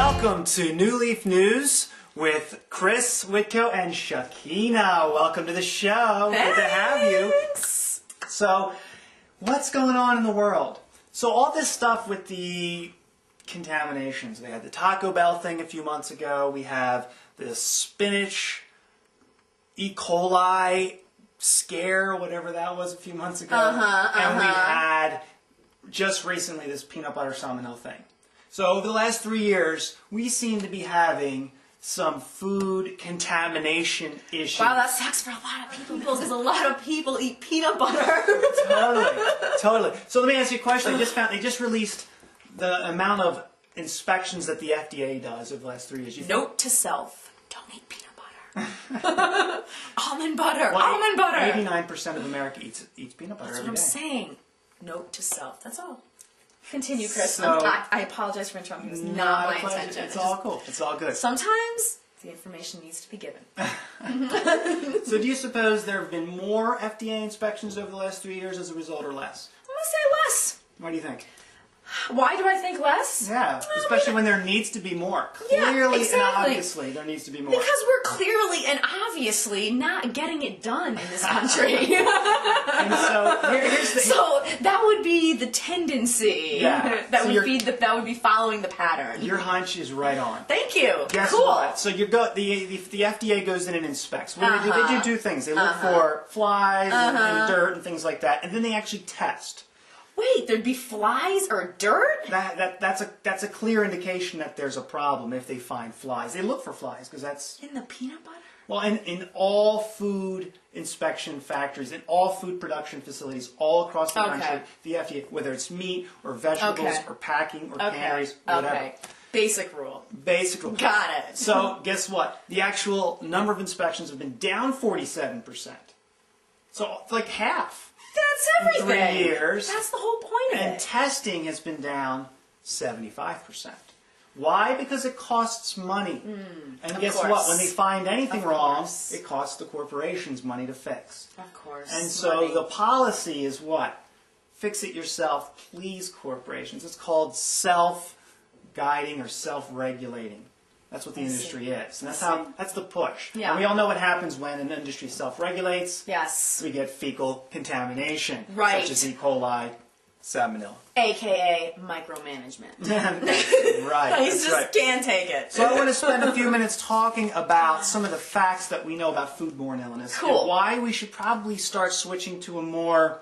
Welcome to New Leaf News with Chris Whitco and Shakina. Welcome to the show. Good to have you. So, what's going on in the world? So all this stuff with the contaminations. We had the Taco Bell thing a few months ago. We have the spinach E. coli scare, whatever that was, a few months ago. And we had just recently this peanut butter salmonella thing. So over the last 3 years, we seem to be having some food contamination issues. Wow, that sucks for a lot of people because a lot of people eat peanut butter. Totally. So let me ask you a question. They just released the amount of inspections that the FDA does over the last 3 years. Note to self: don't eat peanut butter. Almond butter. Almond butter. 89% of America eats peanut butter every day. That's what I'm saying. Note to self. That's all. Continue, Chris. So, I apologize for interrupting. It was not my intention. It's all cool. It's all good. Sometimes the information needs to be given. So do you suppose there have been more FDA inspections over the last 3 years as a result, or less? I'm going to say less. Why do you think? Why do I think less? Yeah, especially when there needs to be more. Clearly and obviously there needs to be more. Because we're clearly and obviously not getting it done in this country. And so here's the... So that would be the tendency. Yeah. That would be following the pattern. Your hunch is right on. Thank you. Guess cool. what? So the FDA goes in and inspects. What do they do? They do two things. They look for flies and dirt and things like that, and then they actually test. Wait, there'd be flies or dirt? That's a clear indication that there's a problem if they find flies. They look for flies because that's... In the peanut butter? Well, in all food inspection factories, in all food production facilities all across the country, the FDA, whether it's meat or vegetables or packing or canneries, whatever. Okay. Basic rule. Basic rule. Got it. So guess what? The actual number of inspections have been down 47%. So like half. That's everything. In 3 years. That's the whole point of it. And testing has been down 75%. Why? Because it costs money. And guess what? When they find anything wrong, it costs the corporations money to fix. Of course. And so the policy is what? Fix it yourself, please, corporations. It's called self-guiding or self-regulating. That's what the industry is. And that's the push. Yeah. And we all know what happens when an industry self-regulates. Yes. We get fecal contamination. Right. Such as E. coli, salmonella. AKA micromanagement. Right. I just can't take it. So I want to spend a few minutes talking about some of the facts that we know about foodborne illness. Cool. And why we should probably start switching to a more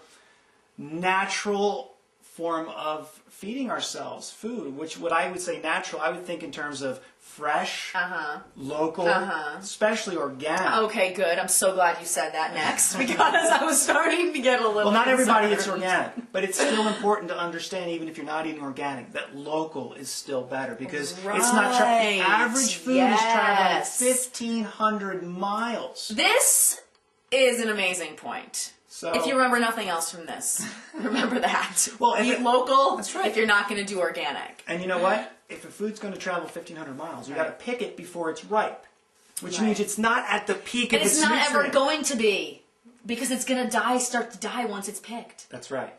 natural form of feeding ourselves food, which what I would say natural, I would think in terms of fresh, local, especially organic. Okay, good. I'm so glad you said that next because I was starting to get a little Well, not everybody concerned. eats organic, but it's still important to understand, even if you're not eating organic, that local is still better because it's not the average food is traveling 1,500 miles. This is an amazing point. So, if you remember nothing else from this, remember that. Well, eat local. That's right. If you're not going to do organic. And you know what? If a food's going to travel 1,500 miles, you got to pick it before it's ripe, which means it's not at the peak of its nutrients. It's not ever going to be because it's going to start to die once it's picked. That's right.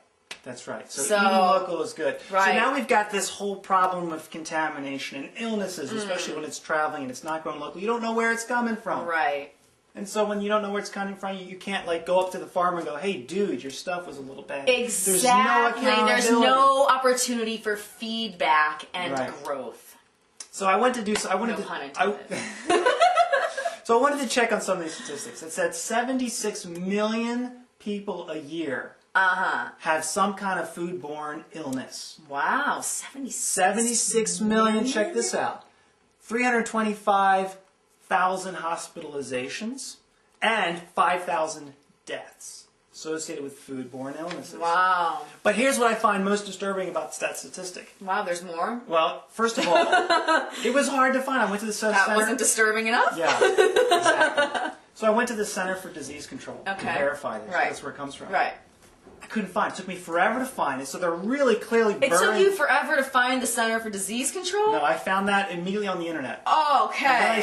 That's right. So eating local is good. Right. So now we've got this whole problem of contamination and illnesses, especially when it's traveling and it's not grown local. You don't know where it's coming from. Right. And so when you don't know where it's coming from, you can't like go up to the farmer and go, "Hey, dude, your stuff was a little bad." Exactly. There's no opportunity for feedback and growth. So I went to do. So I wanted So I wanted to check on some of these statistics. It said 76 million people a year have some kind of foodborne illness. Wow, 76 million. Check this out. 325,000 hospitalizations and 5,000 deaths associated with foodborne illnesses. Wow. But here's what I find most disturbing about that statistic. Wow, there's more? Well, first of all, it was hard to find. I went to the Center. That wasn't disturbing enough? Yeah, exactly. So I went to the Center for Disease Control to verify this. Right. That's where it comes from. Right. I couldn't find it. It took me forever to find it. So they're really clearly buried. It took you forever to find the Center for Disease Control? No, I found that immediately on the internet. Oh, okay. I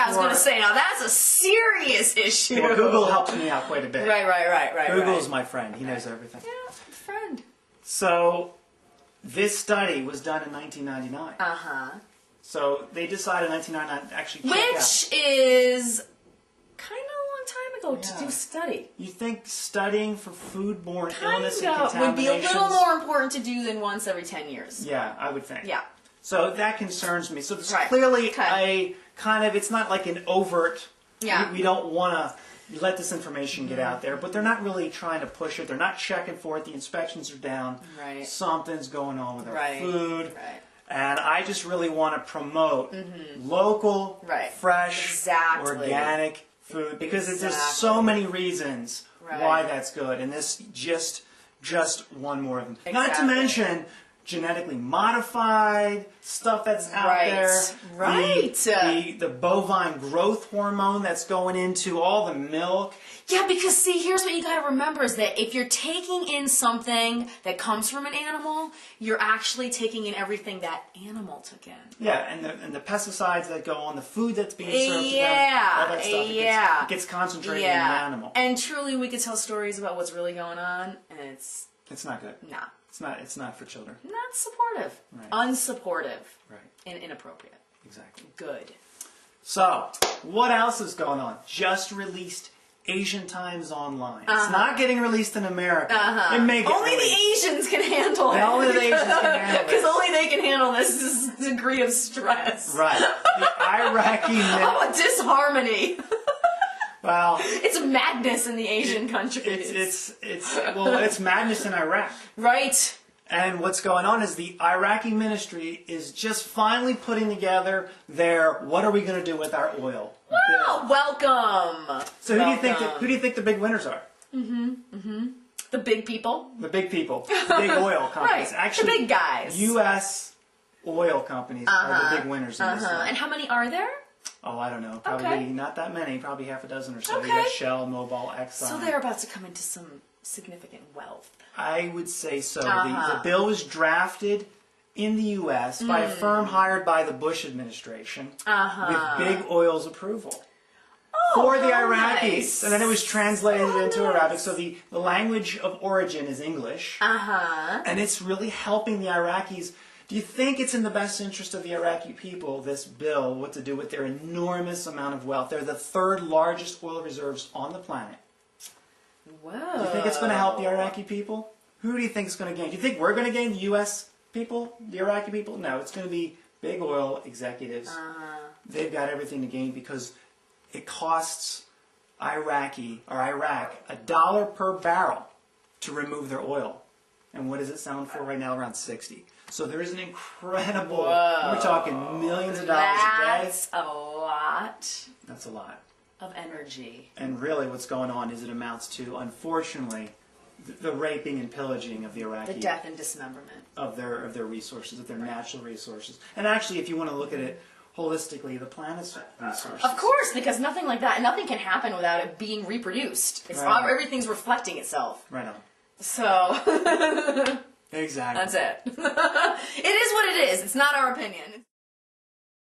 was going to say, now that's a serious issue. Well, Google helps me out quite a bit. Right. Google's my friend. He knows everything. Yeah, friend. So this study was done in 1999. So they decided in 1999 to actually check out. Which is kind of a long time ago to do study. You think studying for foodborne illness and contaminations would be a little more important to do than once every 10 years. Yeah, I would think. Yeah. So that concerns me. So there's clearly a kind of, it's not like an overt, we don't want to let this information get out there, but they're not really trying to push it. They're not checking for it. The inspections are down. Right. Something's going on with our food. Right. And I just really want to promote local, fresh, organic food because there's so many reasons why that's good. And this just one more of them. Not to mention genetically modified stuff that's out there. Right. The bovine growth hormone that's going into all the milk. Yeah, because see, here's what you gotta remember is that if you're taking in something that comes from an animal, you're actually taking in everything that animal took in. Yeah, and the pesticides that go on the food that's being served to them, all that stuff, it gets concentrated in the animal. And truly, we could tell stories about what's really going on, and it's not good. No. It's not for children. Not supportive. Right. Unsupportive. Right. And inappropriate. Exactly. Good. So, what else is going on? Just released Asian Times Online. It's not getting released in America. It may get only released. the Asians can handle it. Only the Asians can handle it. Because only they can handle this degree of stress. Right. The Iraqi... Oh, disharmony. Well, it's madness in the Asian countries. It's madness in Iraq. Right. And what's going on is the Iraqi ministry is just finally putting together their what are we going to do with our oil? Wow, welcome. So who do you think the big winners are? The big people. The big people. The big oil companies. Right. Actually, the big guys. U.S. oil companies are the big winners in this one. And how many are there? Oh, I don't know. Probably not that many. Probably half a dozen or so. You got Shell, Mobil, Exxon. So they're about to come into some significant wealth. I would say so. The bill was drafted in the U.S. by a firm hired by the Bush administration with big oil's approval for the Iraqis. Nice. And then it was translated into Arabic. So the language of origin is English. And it's really helping the Iraqis. Do you think it's in the best interest of the Iraqi people, this bill, what to do with their enormous amount of wealth? They're the third largest oil reserves on the planet. Whoa. Do you think it's going to help the Iraqi people? Who do you think is going to gain? Do you think we're going to gain, the U.S. people, the Iraqi people? No, it's going to be big oil executives. They've got everything to gain because it costs Iraq $1 per barrel to remove their oil. And what does it sound for right now? Around 60. So there is an incredible, we're talking millions of dollars a day. That's a lot. That's a lot. Of energy. And really what's going on is it amounts to, unfortunately, the raping and pillaging of the Iraqi. The death and dismemberment. Of their resources, of their natural resources. And actually, if you want to look at it holistically, the planet's resources. Of course, because nothing like that, nothing can happen without it being reproduced. Everything's reflecting itself. Right on. So... Exactly. That's it. It is what it is. It's not our opinion.